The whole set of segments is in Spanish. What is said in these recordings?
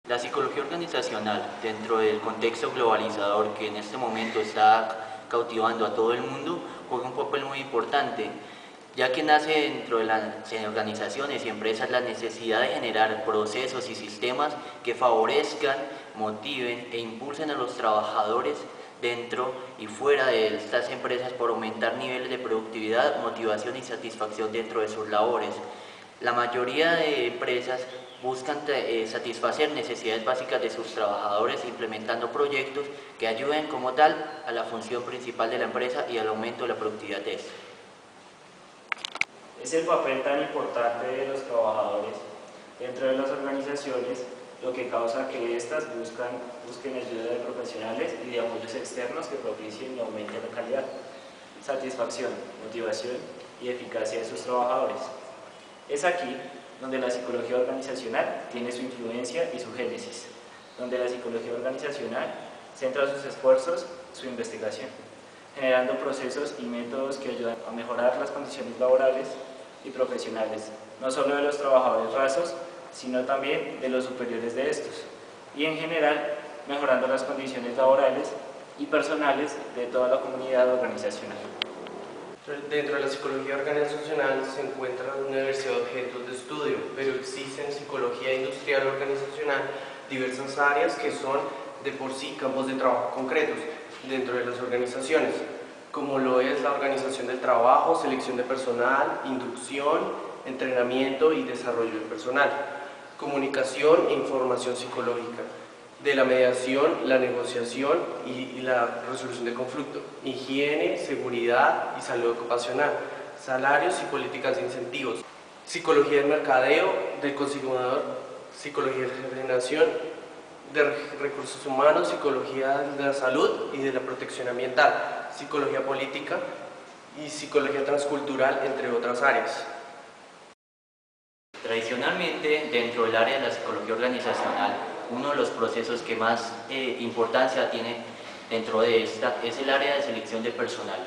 La psicología organizacional, dentro del contexto globalizador que en este momento está cautivando a todo el mundo, juega un papel muy importante, ya que nace dentro de las organizaciones y empresas la necesidad de generar procesos y sistemas que favorezcan, motiven e impulsen a los trabajadores dentro y fuera de estas empresas por aumentar niveles de productividad, motivación y satisfacción dentro de sus labores. La mayoría de empresas buscan satisfacer necesidades básicas de sus trabajadores implementando proyectos que ayuden como tal a la función principal de la empresa y al aumento de la productividad de esta. Es el papel tan importante de los trabajadores dentro de las organizaciones lo que causa que éstas busquen ayuda de profesionales y de apoyos externos que propicien y aumenten la calidad, satisfacción, motivación y eficacia de sus trabajadores. Es aquí donde la psicología organizacional tiene su influencia y su génesis, donde la psicología organizacional centra sus esfuerzos, su investigación, generando procesos y métodos que ayudan a mejorar las condiciones laborales y profesionales, no solo de los trabajadores rasos, sino también de los superiores de estos, y en general mejorando las condiciones laborales y personales de toda la comunidad organizacional. Dentro de la psicología organizacional se encuentra una diversidad de objetos de estudio, pero existen en psicología industrial organizacional diversas áreas que son de por sí campos de trabajo concretos dentro de las organizaciones, como lo es la organización del trabajo, selección de personal, inducción, entrenamiento y desarrollo del personal, comunicación e información psicológica, de la mediación, la negociación y la resolución de conflicto, higiene, seguridad y salud ocupacional, salarios y políticas de incentivos, psicología del mercadeo, del consumidor, psicología de generación, de recursos humanos, psicología de la salud y de la protección ambiental, psicología política y psicología transcultural, entre otras áreas. Tradicionalmente, dentro del área de la psicología organizacional, uno de los procesos que más importancia tiene dentro de esta es el área de selección de personal.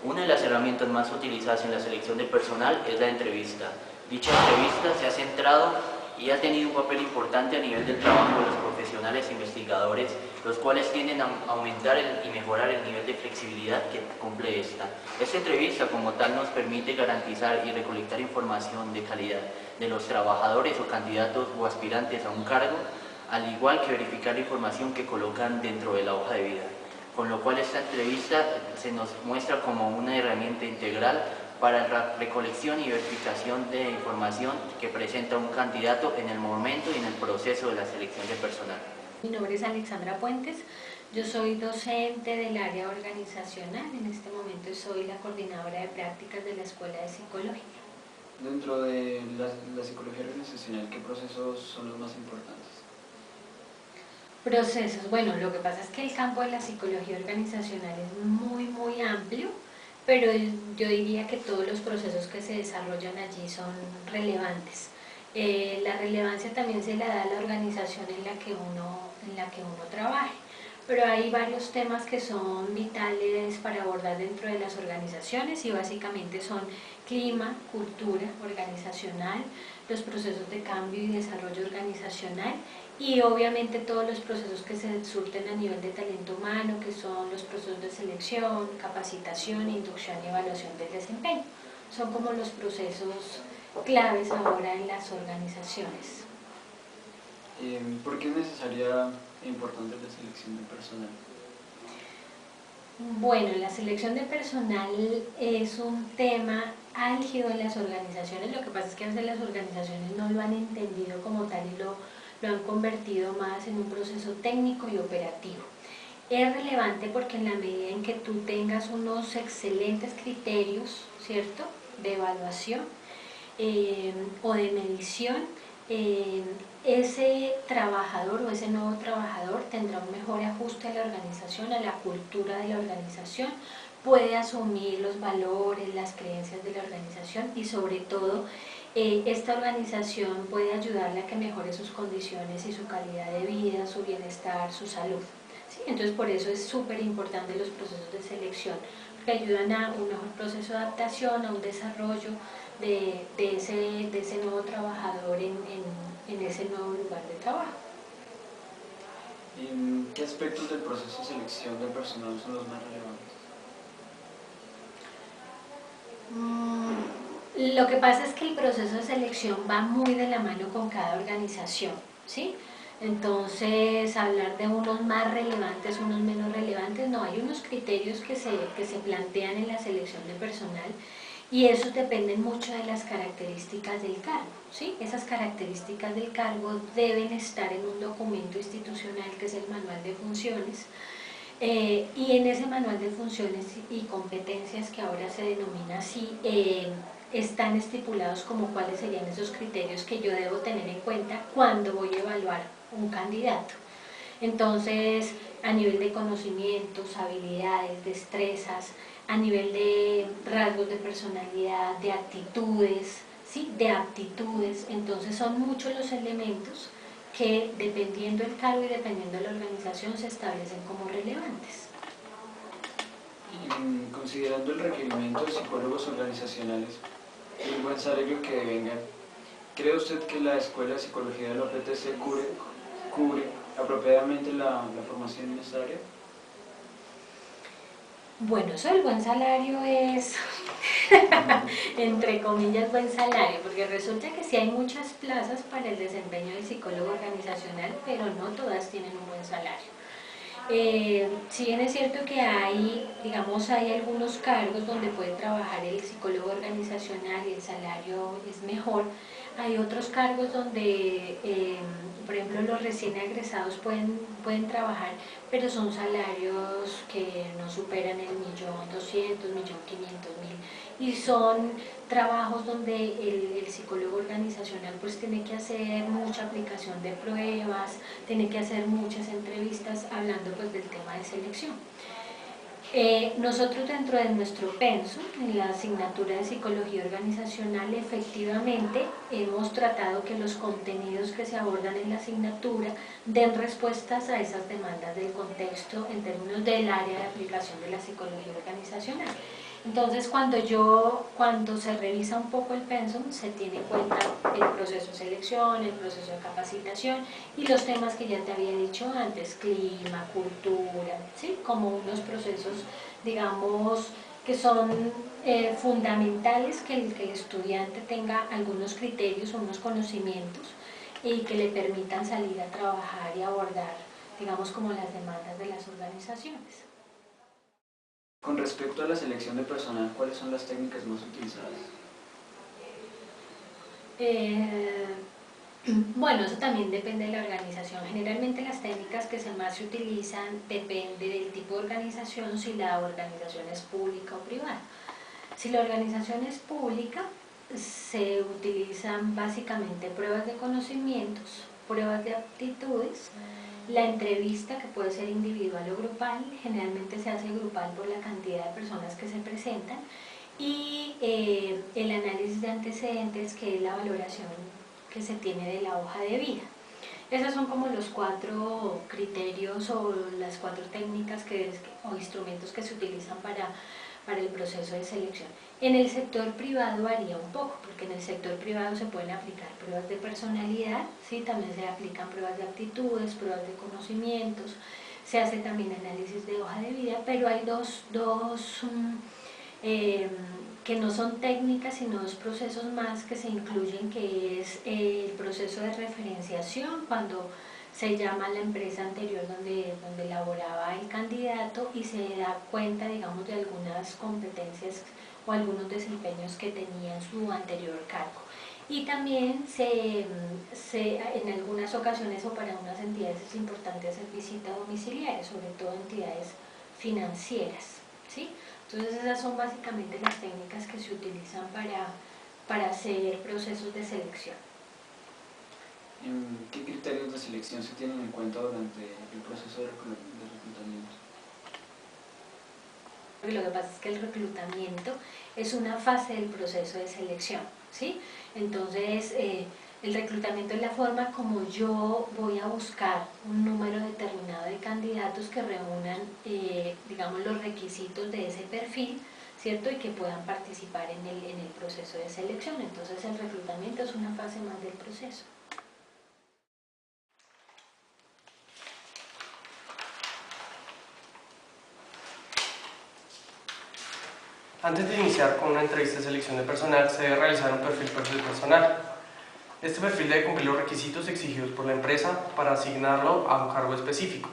Una de las herramientas más utilizadas en la selección de personal es la entrevista. Dicha entrevista se ha centrado y ha tenido un papel importante a nivel del trabajo de los profesionales investigadores, los cuales tienden a aumentar y mejorar el nivel de flexibilidad que cumple esta. Esta entrevista como tal nos permite garantizar y recolectar información de calidad de los trabajadores o candidatos o aspirantes a un cargo, al igual que verificar la información que colocan dentro de la hoja de vida. Con lo cual esta entrevista se nos muestra como una herramienta integral para la recolección y verificación de información que presenta un candidato en el momento y en el proceso de la selección de personal. Mi nombre es Alexandra Puentes, yo soy docente del área organizacional, en este momento soy la coordinadora de prácticas de la Escuela de Psicología. Dentro de la psicología organizacional, ¿qué procesos son los más importantes? Procesos, bueno, lo que pasa es que el campo de la psicología organizacional es muy amplio, pero yo diría que todos los procesos que se desarrollan allí son relevantes. La relevancia también se la da a la organización en la que uno trabaje, pero hay varios temas que son vitales para abordar dentro de las organizaciones y básicamente son clima, cultura organizacional, los procesos de cambio y desarrollo organizacional y obviamente todos los procesos que se surten a nivel de talento humano, que son los procesos de selección, capacitación, inducción y evaluación del desempeño. Son como los procesos claves ahora en las organizaciones. ¿Por qué es necesaria e importante la selección de personal? Bueno, la selección de personal es un tema álgido en las organizaciones, lo que pasa es que a veces las organizaciones no lo han entendido como tal y lo han convertido más en un proceso técnico y operativo. Es relevante porque en la medida en que tú tengas unos excelentes criterios, ¿cierto?, de evaluación o de medición, ese trabajador o ese nuevo trabajador tendrá un mejor ajuste a la organización, a la cultura de la organización, puede asumir los valores, las creencias de la organización y sobre todo esta organización puede ayudarle a que mejore sus condiciones y su calidad de vida, su bienestar, su salud. ¿Sí? Entonces por eso es súper importante los procesos de selección, que ayudan a un mejor proceso de adaptación, a un desarrollo de ese nuevo trabajador en ese nuevo lugar de trabajo. ¿Qué aspectos del proceso de selección del personal son los más relevantes? Lo que pasa es que el proceso de selección va muy de la mano con cada organización, ¿sí? Entonces, hablar de unos más relevantes, unos menos relevantes, no, hay unos criterios que se plantean en la selección de personal y esos dependen mucho de las características del cargo, ¿sí? Esas características del cargo deben estar en un documento institucional que es el manual de funciones, y en ese manual de funciones y competencias, que ahora se denomina así, están estipulados como cuáles serían esos criterios que yo debo tener en cuenta cuando voy a evaluar un candidato. Entonces, a nivel de conocimientos, habilidades, destrezas, a nivel de rasgos de personalidad, de actitudes, ¿sí? De aptitudes, entonces son muchos los elementos que, dependiendo del cargo y dependiendo de la organización, se establecen como relevantes. Considerando el requerimiento de psicólogos organizacionales y el buen salario que devengan, ¿cree usted que la Escuela de Psicología de la UPTC cubre apropiadamente la formación en esta área? Bueno, eso del buen salario es, entre comillas, buen salario, porque resulta que sí hay muchas plazas para el desempeño del psicólogo organizacional, pero no todas tienen un buen salario. Si bien es cierto que hay, digamos, hay algunos cargos donde puede trabajar el psicólogo organizacional y el salario es mejor, hay otros cargos donde, por ejemplo, los recién egresados pueden trabajar, pero son salarios que no superan el 1.200.000, 1.500.000, y son trabajos donde el psicólogo organizacional pues tiene que hacer mucha aplicación de pruebas, tiene que hacer muchas entrevistas hablando pues del tema de selección. Nosotros dentro de nuestro pensum, en la asignatura de psicología organizacional, efectivamente hemos tratado que los contenidos que se abordan en la asignatura den respuestas a esas demandas del contexto en términos del área de aplicación de la psicología organizacional. Entonces, cuando se revisa un poco el pensum, se tiene en cuenta el proceso de selección, el proceso de capacitación y los temas que ya te había dicho antes, clima, cultura, ¿sí? Como unos procesos, digamos, que son fundamentales, que el estudiante tenga algunos criterios, unos conocimientos y que le permitan salir a trabajar y abordar, digamos, como las demandas de las organizaciones. Con respecto a la selección de personal, ¿cuáles son las técnicas más utilizadas? Bueno, eso también depende de la organización. Generalmente las técnicas que más se utilizan depende del tipo de organización, si la organización es pública o privada. Si la organización es pública, se utilizan básicamente pruebas de conocimientos, pruebas de aptitudes, la entrevista, que puede ser individual o grupal, generalmente se hace grupal por la cantidad de personas que se presentan, y el análisis de antecedentes, que es la valoración que se tiene de la hoja de vida. Esos son como los 4 criterios o las 4 técnicas o instrumentos que se utilizan para el proceso de selección. En el sector privado varía un poco, porque en el sector privado se pueden aplicar pruebas de personalidad, ¿sí? También se aplican pruebas de aptitudes, pruebas de conocimientos, se hace también análisis de hoja de vida, pero hay dos que no son técnicas, sino 2 procesos más que se incluyen, que es el proceso de referenciación, cuando se llama a la empresa anterior donde laboraba el candidato y se da cuenta, digamos, de algunas competencias o algunos desempeños que tenía en su anterior cargo. Y también en algunas ocasiones o para unas entidades es importante hacer visita domiciliaria, sobre todo entidades financieras, ¿sí? Entonces esas son básicamente las técnicas que se utilizan para hacer procesos de selección. ¿Qué criterios de selección se tienen en cuenta durante el proceso de reclutamiento? Lo que pasa es que el reclutamiento es una fase del proceso de selección, ¿sí? Entonces, el reclutamiento es la forma como yo voy a buscar un número determinado de candidatos que reúnan, digamos, los requisitos de ese perfil, ¿cierto? Y que puedan participar en el proceso de selección. Entonces, el reclutamiento es una fase más del proceso. Antes de iniciar con una entrevista de selección de personal, se debe realizar un perfil personal. Este perfil debe cumplir los requisitos exigidos por la empresa para asignarlo a un cargo específico.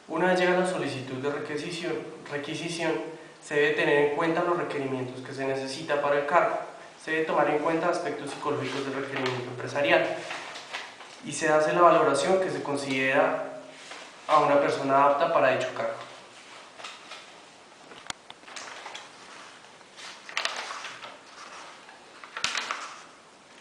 Una vez llega la solicitud de requisición, se debe tener en cuenta los requerimientos que se necesita para el cargo. Se debe tomar en cuenta aspectos psicológicos del requerimiento empresarial y se hace la valoración que se considera a una persona apta para dicho cargo.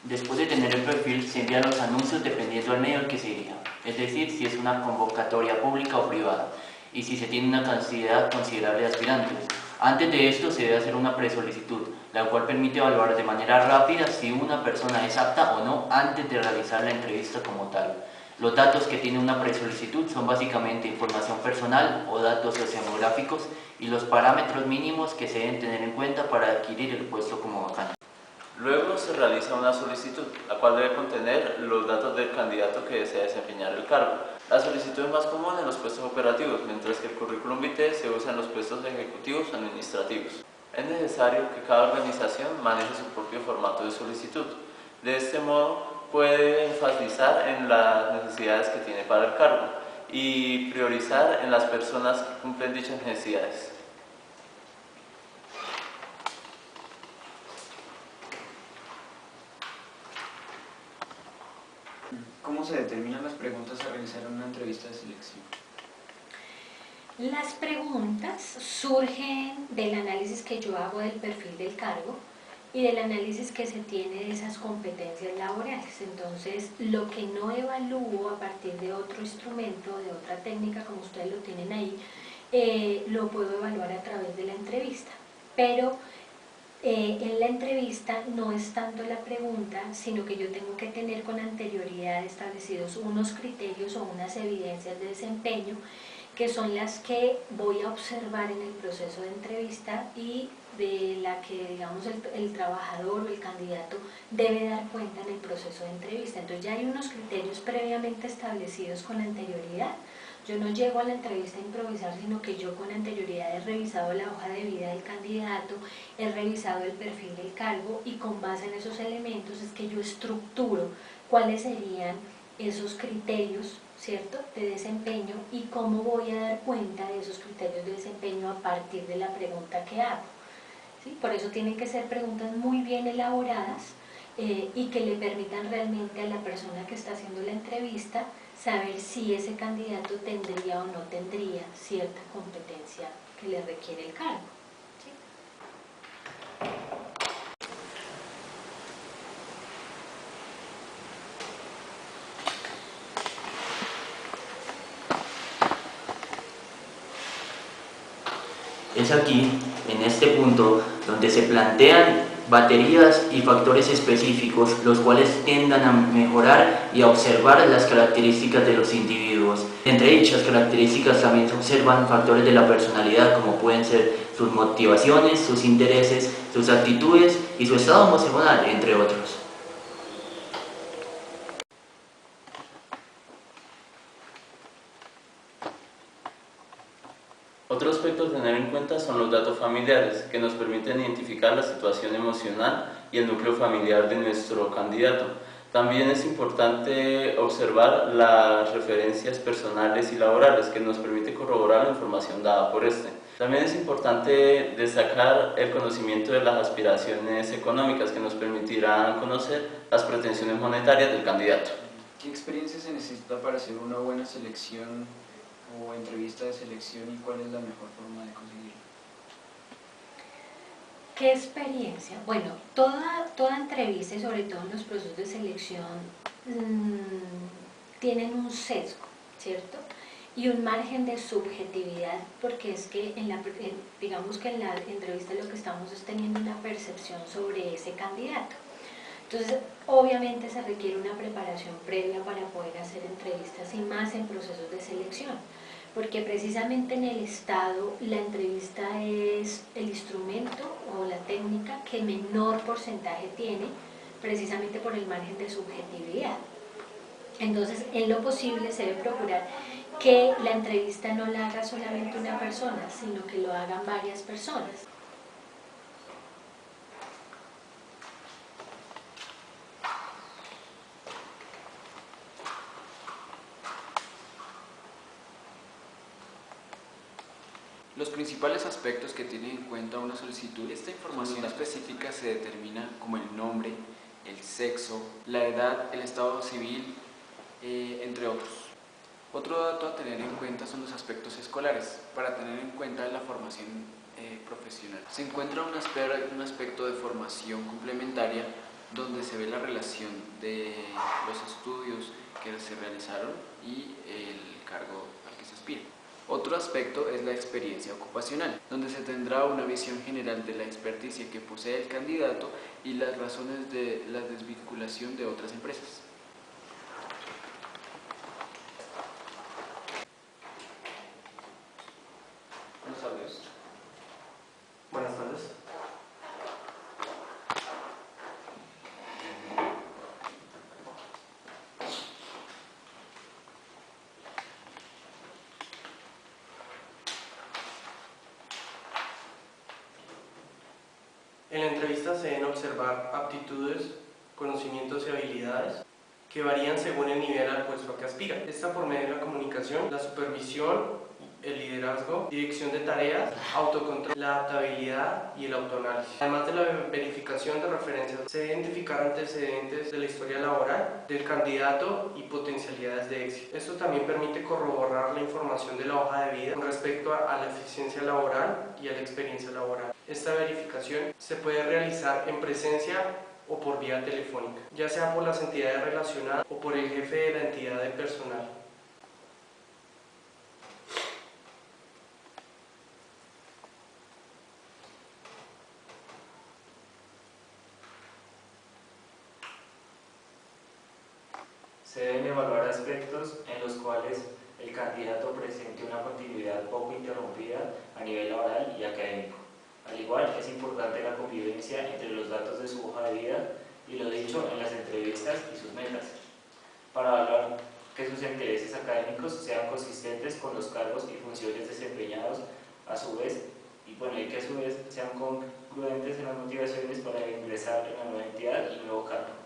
Después de tener el perfil, se envían los anuncios dependiendo del medio al que se dirija, es decir, si es una convocatoria pública o privada, y si se tiene una cantidad considerable de aspirantes. Antes de esto se debe hacer una presolicitud, la cual permite evaluar de manera rápida si una persona es apta o no antes de realizar la entrevista como tal. Los datos que tiene una presolicitud son básicamente información personal o datos sociodemográficos y los parámetros mínimos que se deben tener en cuenta para adquirir el puesto como vacante. Luego se realiza una solicitud, la cual debe contener los datos del candidato que desea desempeñar el cargo. La solicitud es más común en los puestos operativos, mientras que el currículum vitae se usa en los puestos ejecutivos o administrativos. Es necesario que cada organización maneje su propio formato de solicitud. De este modo, puede enfatizar en las necesidades que tiene para el cargo y priorizar en las personas que cumplen dichas necesidades. ¿Cómo se determinan las preguntas a realizar en una entrevista de selección? Las preguntas surgen del análisis que yo hago del perfil del cargo y del análisis que se tiene de esas competencias laborales. Entonces, lo que no evalúo a partir de otro instrumento, de otra técnica, como ustedes lo tienen ahí, lo puedo evaluar a través de la entrevista. Pero en la entrevista no es tanto la pregunta, sino que yo tengo que tener con anterioridad establecidos unos criterios o unas evidencias de desempeño que son las que voy a observar en el proceso de entrevista y de la que, digamos, el trabajador o el candidato debe dar cuenta en el proceso de entrevista. Entonces ya hay unos criterios previamente establecidos con anterioridad. Yo no llego a la entrevista a improvisar, sino que yo con anterioridad he revisado la hoja de vida del candidato, he revisado el perfil del cargo y con base en esos elementos es que yo estructuro cuáles serían esos criterios, ¿cierto?, de desempeño y cómo voy a dar cuenta de esos criterios de desempeño a partir de la pregunta que hago. ¿Sí? Por eso tienen que ser preguntas muy bien elaboradas y que le permitan realmente a la persona que está haciendo la entrevista saber si ese candidato tendría o no tendría cierta competencia que le requiere el cargo. ¿Sí? Es aquí, en este punto, donde se plantean baterías y factores específicos, los cuales tiendan a mejorar y a observar las características de los individuos. Entre dichas características también se observan factores de la personalidad, como pueden ser sus motivaciones, sus intereses, sus actitudes y su estado emocional, entre otros. Otro aspecto a tener en cuenta son los datos familiares, que nos permiten identificar la situación emocional y el núcleo familiar de nuestro candidato. También es importante observar las referencias personales y laborales, que nos permite corroborar la información dada por este. También es importante destacar el conocimiento de las aspiraciones económicas, que nos permitirán conocer las pretensiones monetarias del candidato. ¿Qué experiencia se necesita para hacer una buena selección o entrevista de selección y cuál es la mejor forma de conseguirla? ¿Qué experiencia? Bueno, toda entrevista y sobre todo en los procesos de selección tienen un sesgo, ¿cierto? Y un margen de subjetividad, porque es que digamos que en la entrevista lo que estamos es teniendo una percepción sobre ese candidato. Entonces, obviamente se requiere una preparación previa para poder hacer entrevistas y más en procesos de selección, porque precisamente en el Estado la entrevista es el instrumento o la técnica que menor porcentaje tiene, precisamente por el margen de subjetividad. Entonces, en lo posible se debe procurar que la entrevista no la haga solamente una persona, sino que lo hagan varias personas. Los principales aspectos que tiene en cuenta una solicitud. Esta información específica se determina como el nombre, el sexo, la edad, el estado civil, entre otros. Otro dato a tener en cuenta son los aspectos escolares, para tener en cuenta la formación profesional. Se encuentra un aspecto de formación complementaria donde se ve la relación de los estudios que se realizaron y el cargo al que se aspira. Otro aspecto es la experiencia ocupacional, donde se tendrá una visión general de la experticia que posee el candidato y las razones de la desvinculación de otras empresas. Buenas tardes. Buenas tardes. En la entrevista se deben observar aptitudes, conocimientos y habilidades que varían según el nivel al puesto a que aspira. Esta por medio de la comunicación, la supervisión, el liderazgo, dirección de tareas, autocontrol, la adaptabilidad y el autoanálisis. Además de la verificación de referencias, se deben identificar antecedentes de la historia laboral del candidato y potencialidades de éxito. Esto también permite corroborar la información de la hoja de vida con respecto a la eficiencia laboral y a la experiencia laboral. Esta verificación se puede realizar en presencia o por vía telefónica, ya sea por las entidades relacionadas o por el jefe de la entidad de personal. Se deben evaluar aspectos en los cuales el candidato presente una continuidad poco interrumpida a nivel laboral y académico. Al igual, es importante la convivencia entre los datos de su hoja de vida y lo dicho en las entrevistas y sus metas, para evaluar que sus intereses académicos sean consistentes con los cargos y funciones desempeñados a su vez, y que a su vez sean congruentes en las motivaciones para ingresar en la nueva entidad y nuevo cargo.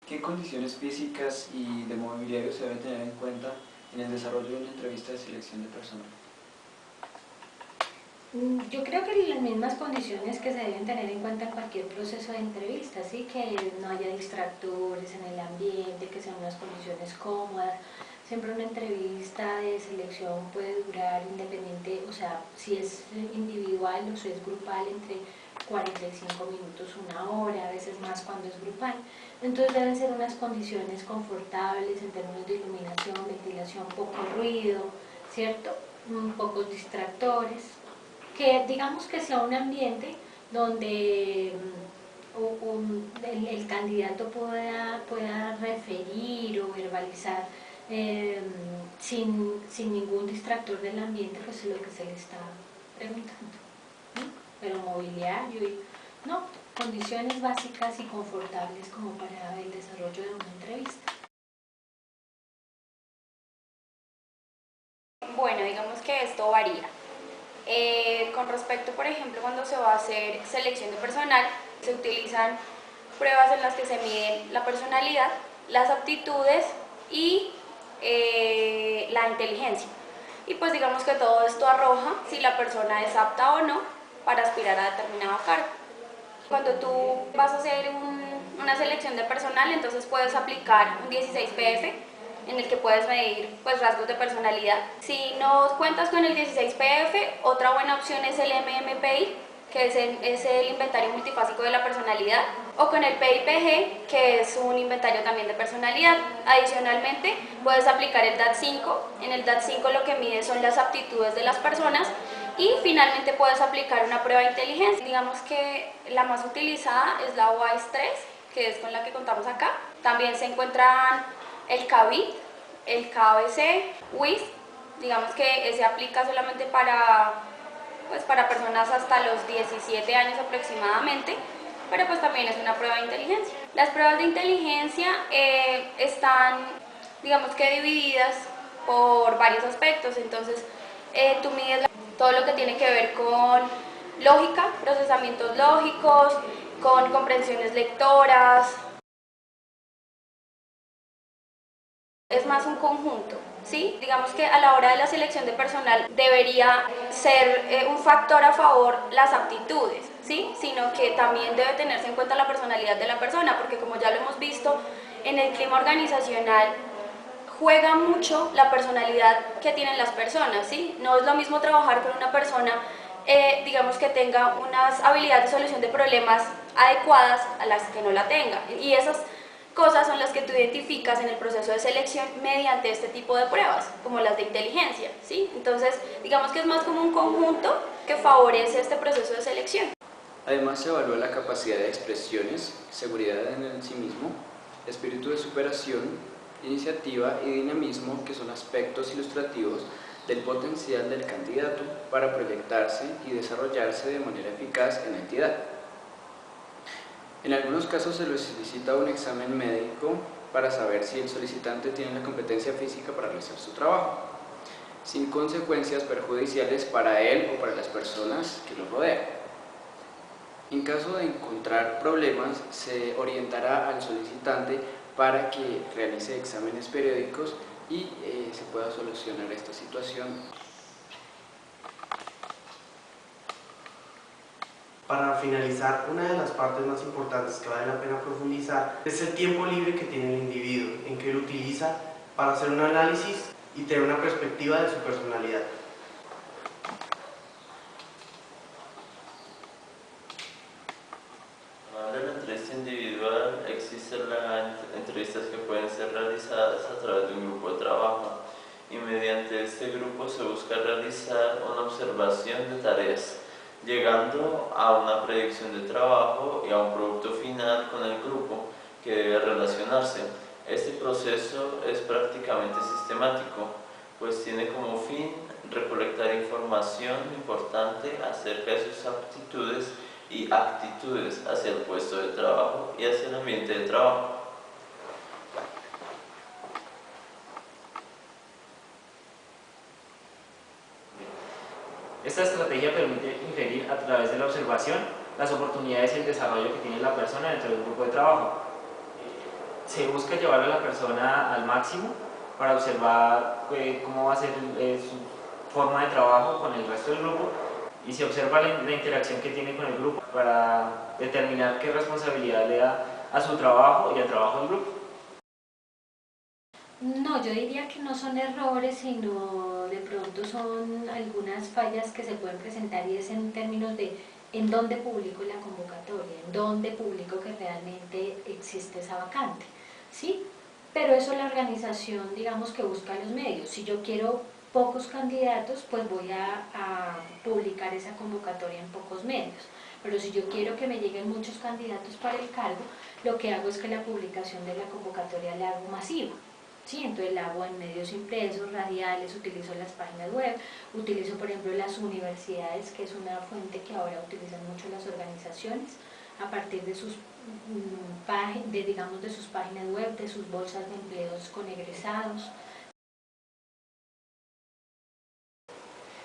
¿Qué condiciones físicas y de mobiliario se deben tener en cuenta en el desarrollo de una entrevista de selección de personal? Yo creo que las mismas condiciones que se deben tener en cuenta en cualquier proceso de entrevista, ¿sí? Que no haya distractores en el ambiente, que sean unas condiciones cómodas. Siempre una entrevista de selección puede durar independiente, o sea, si es individual o si es grupal, entre 45 minutos, una hora, a veces más cuando es grupal. Entonces deben ser unas condiciones confortables en términos de iluminación, ventilación, poco ruido, ¿cierto? Pocos distractores. Que digamos que sea un ambiente donde el candidato pueda referir o verbalizar sin ningún distractor del ambiente, pues es lo que se le está preguntando, ¿no? Pero mobiliario y no, condiciones básicas y confortables como para el desarrollo de una entrevista. Bueno, digamos que esto varía. Con respecto, por ejemplo, cuando se va a hacer selección de personal, se utilizan pruebas en las que se miden la personalidad, las aptitudes y la inteligencia. Y pues digamos que todo esto arroja si la persona es apta o no para aspirar a determinado cargo. Cuando tú vas a hacer una selección de personal, entonces puedes aplicar un 16PF en el que puedes medir pues, rasgos de personalidad. Si no cuentas con el 16PF, otra buena opción es el MMPI, que es el inventario multifásico de la personalidad, o con el PIPG, que es un inventario también de personalidad. Adicionalmente, puedes aplicar el DAT-5. En el DAT-5 lo que mide son las aptitudes de las personas, y finalmente puedes aplicar una prueba de inteligencia. Digamos que la más utilizada es la WISE-3, que es con la que contamos acá. También se encuentran el CABIT, el KBC, WIS, digamos que se aplica solamente para personas hasta los 17 años aproximadamente, pero pues también es una prueba de inteligencia. Las pruebas de inteligencia están, digamos que divididas por varios aspectos, entonces tú mides todo lo que tiene que ver con lógica, procesamientos lógicos, con comprensiones lectoras. Es más un conjunto. ¿sí? Digamos que a la hora de la selección de personal debería ser un factor a favor las aptitudes, ¿sí? Sino que también debe tenerse en cuenta la personalidad de la persona, porque como ya lo hemos visto, en el clima organizacional juega mucho la personalidad que tienen las personas, ¿sí? No es lo mismo trabajar con una persona, digamos, que tenga unas habilidades de solución de problemas adecuadas a las que no la tenga. Y esas cosas son las que tú identificas en el proceso de selección mediante este tipo de pruebas, como las de inteligencia, ¿sí? Entonces, digamos que es más como un conjunto que favorece este proceso de selección. Además, se evalúa la capacidad de expresiones, seguridad en el sí mismo, espíritu de superación, iniciativa y dinamismo, que son aspectos ilustrativos del potencial del candidato para proyectarse y desarrollarse de manera eficaz en la entidad. En algunos casos se le solicita un examen médico para saber si el solicitante tiene la competencia física para realizar su trabajo, sin consecuencias perjudiciales para él o para las personas que lo rodean. En caso de encontrar problemas, se orientará al solicitante para que realice exámenes periódicos y se pueda solucionar esta situación. Para finalizar, una de las partes más importantes que vale la pena profundizar es el tiempo libre que tiene el individuo, en que lo utiliza para hacer un análisis y tener una perspectiva de su personalidad. Además de la entrevista individual, existen las entrevistas que pueden ser realizadas a través de un grupo de trabajo y mediante este grupo se busca realizar una observación de tareas, llegando a una predicción de trabajo y a un producto final con el grupo que debe relacionarse. Este proceso es prácticamente sistemático, pues tiene como fin recolectar información importante acerca de sus aptitudes y actitudes hacia el puesto de trabajo y hacia el ambiente de trabajo. Esta estrategia permite inferir a través de la observación las oportunidades y el desarrollo que tiene la persona dentro del grupo de trabajo. Se busca llevar a la persona al máximo para observar cómo va a ser su forma de trabajo con el resto del grupo y se observa la interacción que tiene con el grupo para determinar qué responsabilidad le da a su trabajo y al trabajo del grupo. No, yo diría que no son errores, sino de pronto son algunas fallas que se pueden presentar y es en términos de en dónde publico la convocatoria, en dónde publico que realmente existe esa vacante, ¿sí? Pero eso la organización, digamos, que busca los medios. Si yo quiero pocos candidatos, pues voy a publicar esa convocatoria en pocos medios. Pero si yo quiero que me lleguen muchos candidatos para el cargo, lo que hago es que la publicación de la convocatoria la hago masiva. Sí, entonces la hago en medios impresos, radiales, utilizo las páginas web, utilizo por ejemplo las universidades, que es una fuente que ahora utilizan mucho las organizaciones, a partir de sus de sus páginas web, de sus bolsas de empleos con egresados.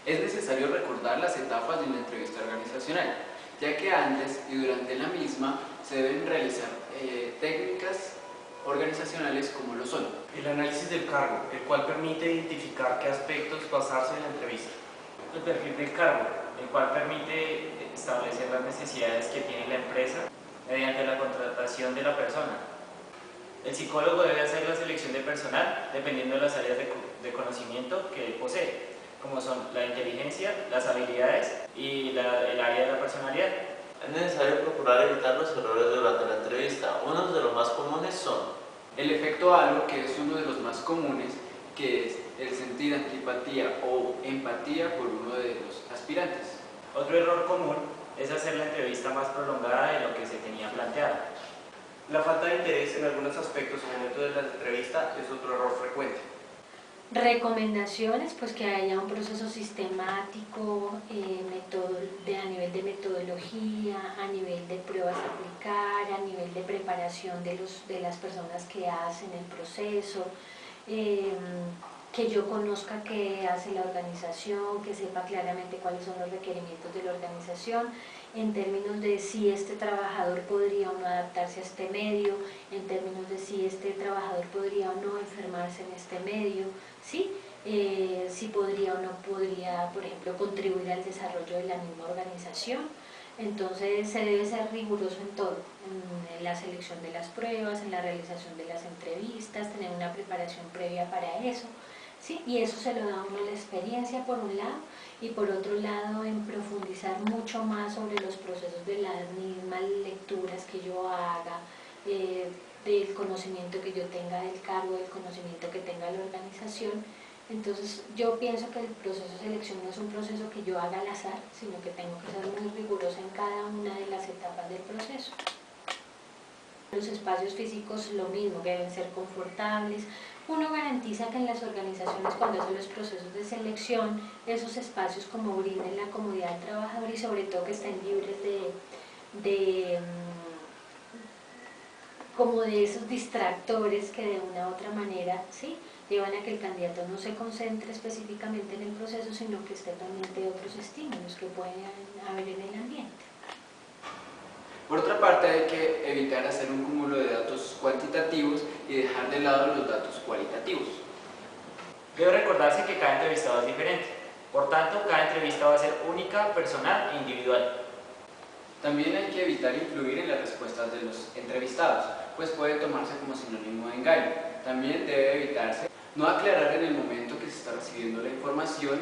Es necesario recordar las etapas de una entrevista organizacional, ya que antes y durante la misma se deben realizar técnicas organizacionales como lo son El análisis del cargo, el cual permite identificar qué aspectos basarse en la entrevista. El perfil del cargo, el cual permite establecer las necesidades que tiene la empresa mediante la contratación de la persona. El psicólogo debe hacer la selección de personal dependiendo de las áreas de conocimiento que él posee, como son la inteligencia, las habilidades y el área de la personalidad. Es necesario procurar evitar los errores durante la entrevista. Unos de los más comunes son el efecto halo, que es uno de los más comunes, que es el sentir antipatía o empatía por uno de los aspirantes. Otro error común es hacer la entrevista más prolongada de lo que se tenía planteado. La falta de interés en algunos aspectos en el método de la entrevista es otro error frecuente. Recomendaciones, pues que haya un proceso sistemático a nivel de metodología, a nivel de pruebas a aplicar, a nivel de preparación de las personas que hacen el proceso, que que yo conozca qué hace la organización, que sepa claramente cuáles son los requerimientos de la organización, en términos de si este trabajador podría o no adaptarse a este medio, en términos de si este trabajador podría o no enfermarse en este medio, ¿sí? Si podría o no podría, por ejemplo, contribuir al desarrollo de la misma organización. Entonces se debe ser riguroso en todo, en la selección de las pruebas, en la realización de las entrevistas, tener una preparación previa para eso, ¿sí? Y eso se lo da a uno la experiencia por un lado, y por otro lado en profundizar mucho más sobre los procesos de las mismas lecturas que yo haga, del conocimiento que yo tenga del cargo, del conocimiento que tenga la organización. Entonces yo pienso que el proceso de selección no es un proceso que yo haga al azar, sino que tengo que ser muy rigurosa en cada una de las etapas del proceso. Los espacios físicos lo mismo, que deben ser confortables. Uno garantiza que en las organizaciones, cuando hacen los procesos de selección, esos espacios como brinden la comodidad al trabajador y sobre todo que estén libres como de esos distractores que de una u otra manera, ¿sí?, llevan a que el candidato no se concentre específicamente en el proceso, sino que esté pendiente de otros estímulos que pueden haber en el ambiente. Por otra parte, hay que evitar hacer un cúmulo de datos cuantitativos y dejar de lado los datos cualitativos. Debe recordarse que cada entrevistado es diferente, por tanto, cada entrevista va a ser única, personal e individual. También hay que evitar influir en las respuestas de los entrevistados, pues puede tomarse como sinónimo de engaño. También debe evitarse no aclarar en el momento que se está recibiendo la información,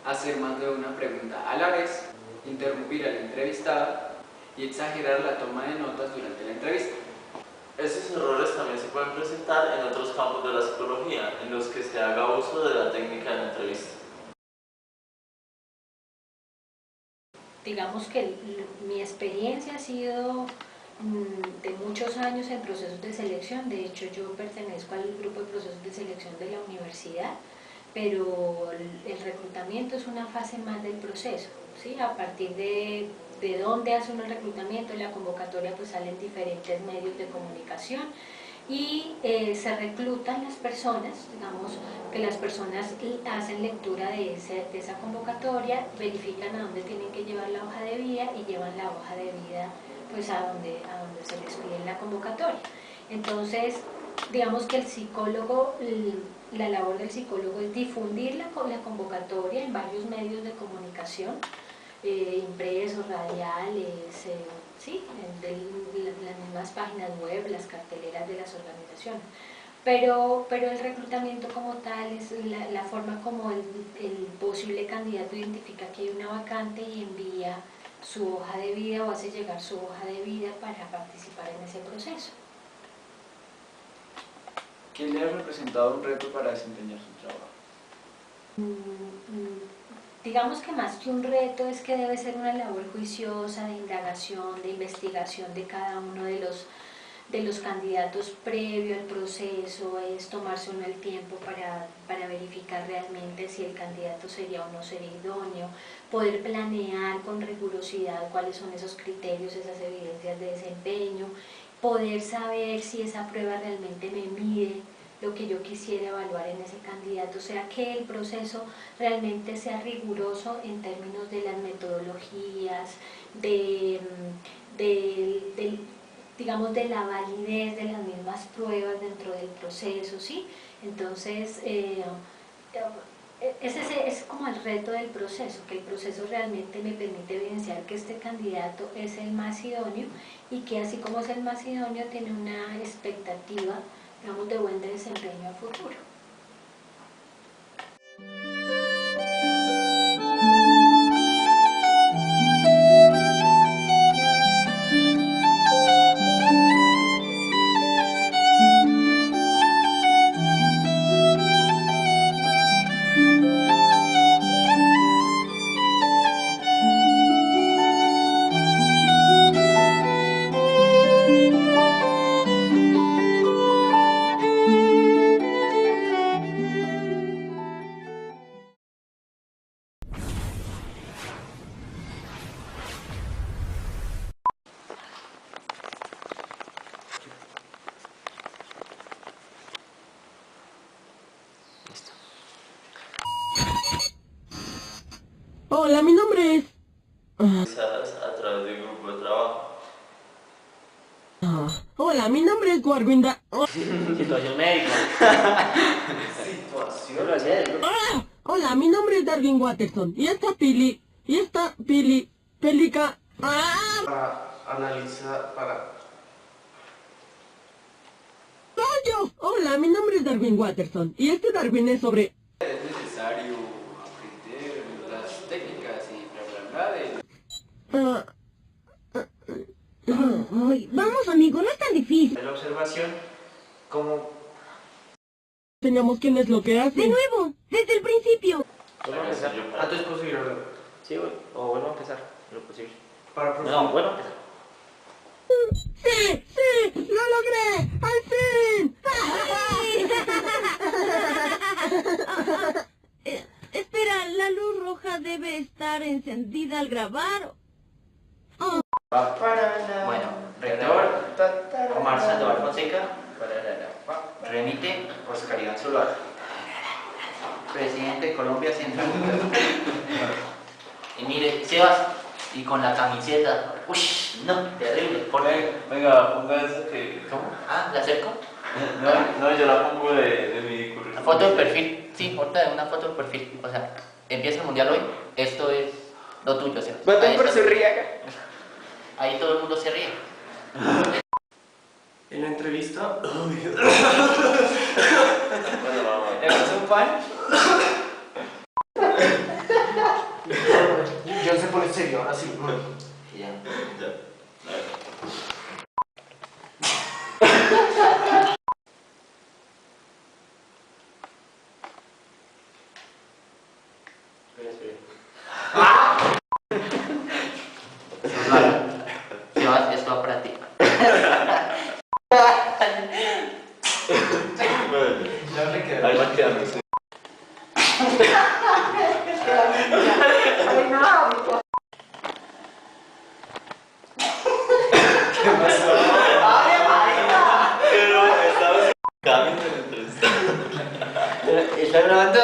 hacer más de una pregunta a la vez, interrumpir al entrevistado y exagerar la toma de notas durante la entrevista. Estos errores también se pueden presentar en otros campos de la psicología, en los que se haga uso de la técnica de la entrevista. Digamos que mi experiencia ha sido de muchos años en procesos de selección. De hecho, yo pertenezco al grupo de procesos de selección de la universidad, pero el reclutamiento es una fase más del proceso, ¿sí? A partir de dónde hace uno el reclutamiento, la convocatoria, pues salen diferentes medios de comunicación y se reclutan las personas, digamos que las personas hacen lectura de esa convocatoria, verifican a dónde tienen que llevar la hoja de vida y llevan la hoja de vida pues a donde se les pide en la convocatoria. Entonces, digamos que el psicólogo, la labor del psicólogo es difundir la convocatoria en varios medios de comunicación, impresos, radiales, sí, las mismas páginas web, las carteleras de las organizaciones. Pero el reclutamiento como tal es la forma como el posible candidato identifica que hay una vacante y envía su hoja de vida o hace llegar su hoja de vida para participar en ese proceso. ¿Qué le ha representado un reto para desempeñar su trabajo? Digamos que más que un reto es que debe ser una labor juiciosa de indagación, de investigación de cada uno de los candidatos previo al proceso, es tomarse uno el tiempo para verificar realmente si el candidato sería o no sería idóneo, poder planear con rigurosidad cuáles son esos criterios, esas evidencias de desempeño, poder saber si esa prueba realmente me mide lo que yo quisiera evaluar en ese candidato, o sea que el proceso realmente sea riguroso en términos de las metodologías, digamos, de la validez de las mismas pruebas dentro del proceso, ¿sí? Entonces, ese es como el reto del proceso, que el proceso realmente me permite evidenciar que este candidato es el más idóneo y que así como es el más idóneo tiene una expectativa, digamos, de buen desempeño a futuro. Hola, mi nombre es... A través de un grupo de trabajo. Hola, mi nombre es Guarguinda... Situación médica. Situación. Hola, mi nombre es Darwin Watterson. Y esta Pelica... Para analizar, para... ¡Soy yo! Hola, mi nombre es Darwin Watterson. Y este Darwin es sobre... Es necesario aprender las técnicas y bla bla bla de... Vamos, amigo, no es tan difícil. La observación, como Enseñamos quién es lo que hace. De nuevo, desde el principio. vuelvo a empezar. Antes es posible, ¿no? Sí, o vuelvo a empezar, lo posible. Para No, profundizar. vuelvo a empezar. ¡Sí! ¡Sí! ¡Lo logré! ¡Al fin! Espera, ¿la luz roja debe estar encendida al grabar? Bueno, rector Omar Sandoval Fonseca, remite Oscar Iván Zuluaga, presidente de Colombia Central. Y mire, Sebas, y con la camiseta, uy, no, terrible. ¿Por qué? Venga, ponga eso que... ¿Cómo? Ah, ¿la acerco? No, yo la pongo de mi currículum. La foto de perfil, sí, ahorita de una foto de perfil. O sea, empieza el mundial hoy, esto es lo tuyo, Sebas. Voten por Zurriaga. Ahí todo el mundo se ríe. En la entrevista... Bueno, vamos. ¿Es un fan? John se pone serio, ahora sí. Y ya. Sebas, esto va para ti. Ahí va quedando, sí. Pero estamos en la entrevista. ¿Está grabando?